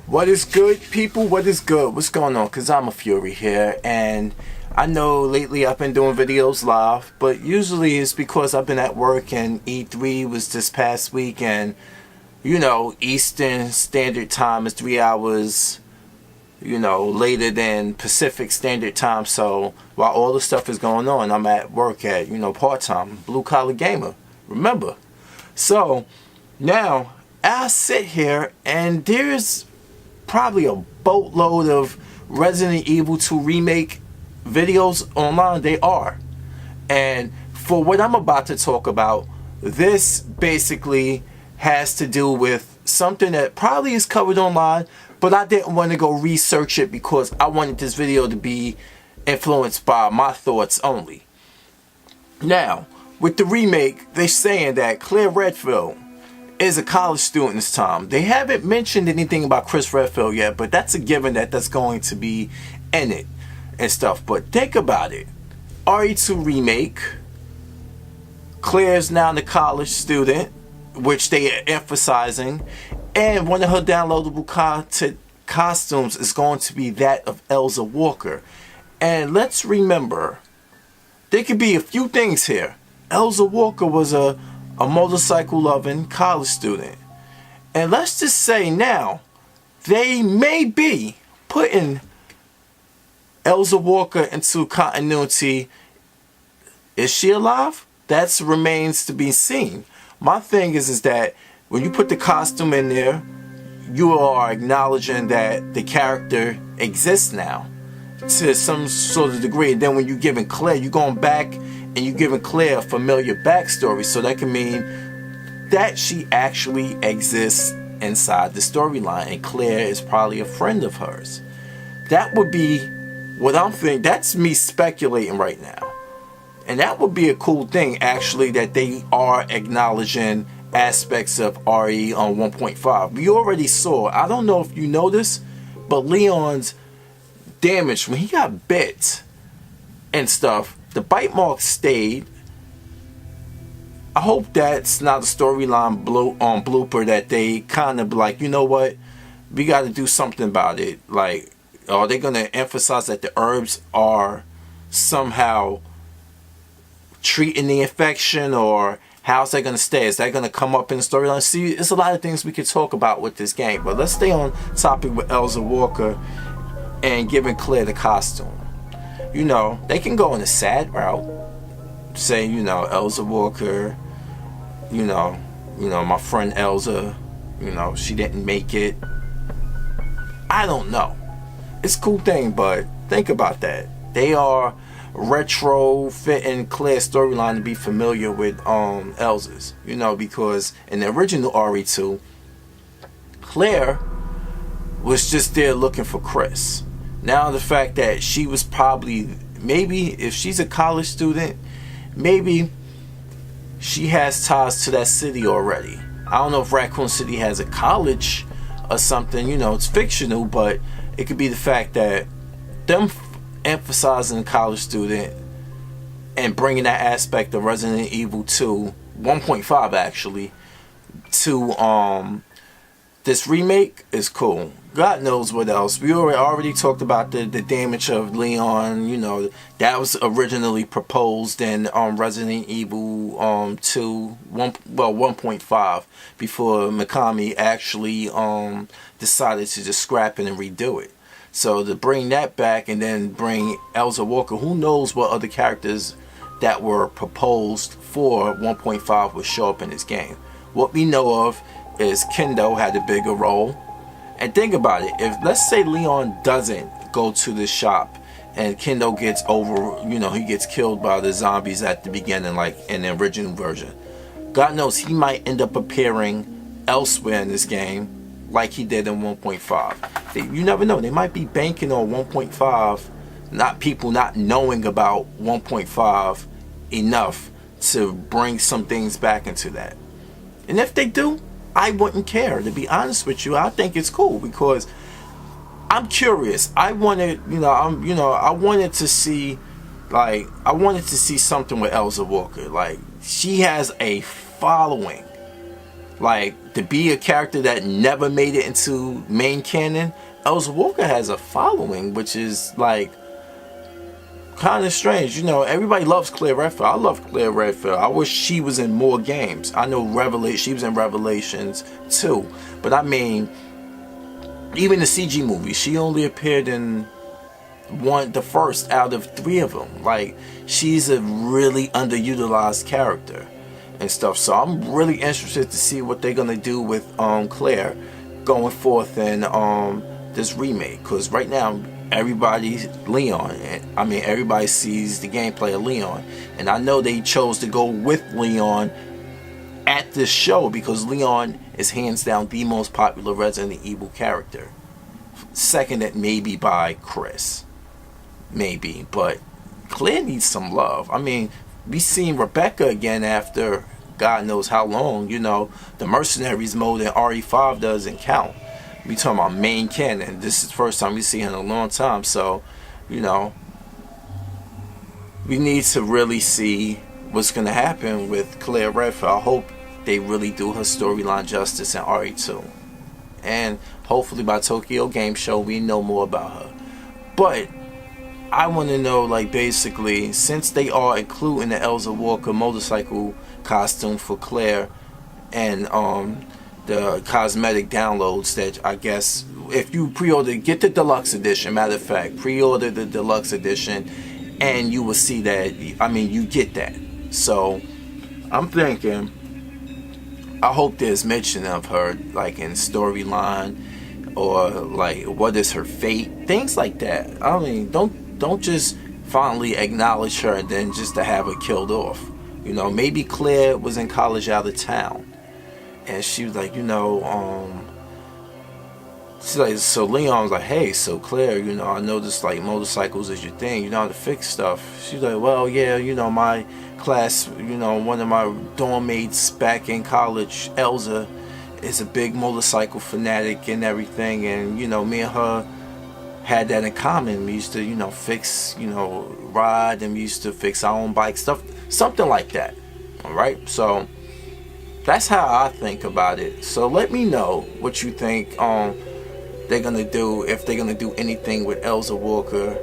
What is good, people? What is good? What's going on? Because I'm a Fury here, and I know lately I've been doing videos live, but usually it's because I've been at work and E3 was this past week, and you know, Eastern Standard Time is 3 hours, you know, later than Pacific Standard Time. So while all the stuff is going on, I'm at work at, you know, part-time, blue-collar gamer, remember. So now I sit here and there's probably a boatload of Resident Evil 2 Remake videos online. They are. And for what I'm about to talk about, this basically has to do with something that probably is covered online, but I didn't want to go research it because I wanted this video to be influenced by my thoughts only. Now, with the remake, they're saying that Claire Redfield is a college student this time. They haven't mentioned anything about Chris Redfield yet, but that's a given that that's going to be in it and stuff. But think about it. RE2 Remake. Claire's now the college student, which they are emphasizing. And one of her downloadable costumes is going to be that of Elza Walker. And let's remember, there could be a few things here. Elza Walker was a motorcycle-loving college student. And let's just say now, they may be putting Elza Walker into continuity. Is she alive? That remains to be seen. My thing is that when you put the costume in there, you are acknowledging that the character exists now to some sort of degree. And then when you're giving Claire, you're going back and you're giving Claire a familiar backstory, so that can mean that she actually exists inside the storyline, and Claire is probably a friend of hers. That would be what I'm thinking. That's me speculating right now. And that would be a cool thing, actually, that they are acknowledging aspects of RE on 1.5. We already saw, I don't know if you noticed, but Leon's damage when he got bit and stuff, the bite mark stayed. I hope that's not a storyline blooper that they kind of like, you know what, we got to do something about it. Like, are they going to emphasize that the herbs are somehow treating the infection, or how's that going to stay? Is that going to come up in the storyline? See, there's a lot of things we could talk about with this game, but let's stay on topic with Elza Walker and giving Claire the costume. You know, they can go in a sad route, say, you know, Elza Walker, you know, my friend Elza, you know, she didn't make it. I don't know. It's a cool thing, but think about that. They are retrofitting Claire's storyline to be familiar with Elza's, you know, because in the original RE2, Claire was just there looking for Chris. Now the fact that she was probably, maybe if she's a college student, maybe she has ties to that city already. I don't know if Raccoon City has a college or something, you know, it's fictional, but it could be the fact that them emphasizing college student and bringing that aspect of Resident Evil 2 1.5 actually to this remake is cool. God knows what else. We already talked about the damage of Leon. You know, that was originally proposed in Resident Evil 1.5 before Mikami actually decided to just scrap it and redo it. So to bring that back and then bring Elza Walker, who knows what other characters that were proposed for 1.5 will show up in this game. What we know of is Kendo had a bigger role. And think about it, if let's say Leon doesn't go to the shop and Kendo gets you know, he gets killed by the zombies at the beginning, like in the original version, God knows he might end up appearing elsewhere in this game like he did in 1.5. You never know, they might be banking on 1.5, not people not knowing about 1.5 enough to bring some things back into that. And if they do, I wouldn't care, to be honest with you. I think it's cool because I'm curious. I wanted, I wanted to see, something with Elza Walker. Like, she has a following Like, to be a character that never made it into main canon, Elza Walker has a following, which is like kind of strange. You know, everybody loves Claire Redfield. I love Claire Redfield. I wish she was in more games. I know she was in Revelations too, but I mean, even the CG movie, she only appeared in the first out of 3 of them. Like, she's a really underutilized character and stuff. So I'm really interested to see what they're gonna do with Claire going forth in this remake, because right now everybody's Leon. I mean, everybody sees the gameplay of Leon, and I know they chose to go with Leon at this show because Leon is hands down the most popular Resident Evil character, seconded maybe by Chris, maybe, but Claire needs some love. I mean, we seen Rebecca again after God knows how long. You know, the Mercenaries mode in RE5 doesn't count. We talking about main canon. This is the first time we see her in a long time. So, you know, we need to really see what's going to happen with Claire Redfield. I hope they really do her storyline justice in RE2. And hopefully by Tokyo Game Show we know more about her. But I want to know, like, basically, since they are including the Elza Walker motorcycle costume for Claire and the cosmetic downloads that I guess if you pre-order, get the deluxe edition. Matter of fact, pre-order the deluxe edition and you will see that, I mean, you get that. So I'm thinking, I hope there's mention of her, like, in storyline, or like what is her fate, things like that. I mean, don't just finally acknowledge her and then just to have her killed off. You know, maybe Claire was in college out of town and she was like, you know, she's like, so Leon was like, hey, so Claire, you know, I noticed like motorcycles is your thing, you know how to fix stuff. She's like, well, yeah, you know, my class, you know, one of my dorm mates back in college, Elza, is a big motorcycle fanatic and everything, and you know, me and her had that in common. We used to, you know, fix, you know, ride, and we used to fix our own bike stuff, something like that. All right, so that's how I think about it. So let me know what you think they're gonna do, if they're gonna do anything with Elza Walker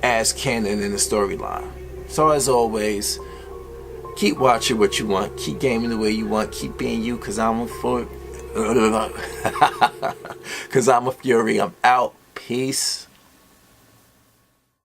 as canon in the storyline. So as always, keep watching what you want, keep gaming the way you want, keep being you, cause I'm a fury. I'm out. Peace.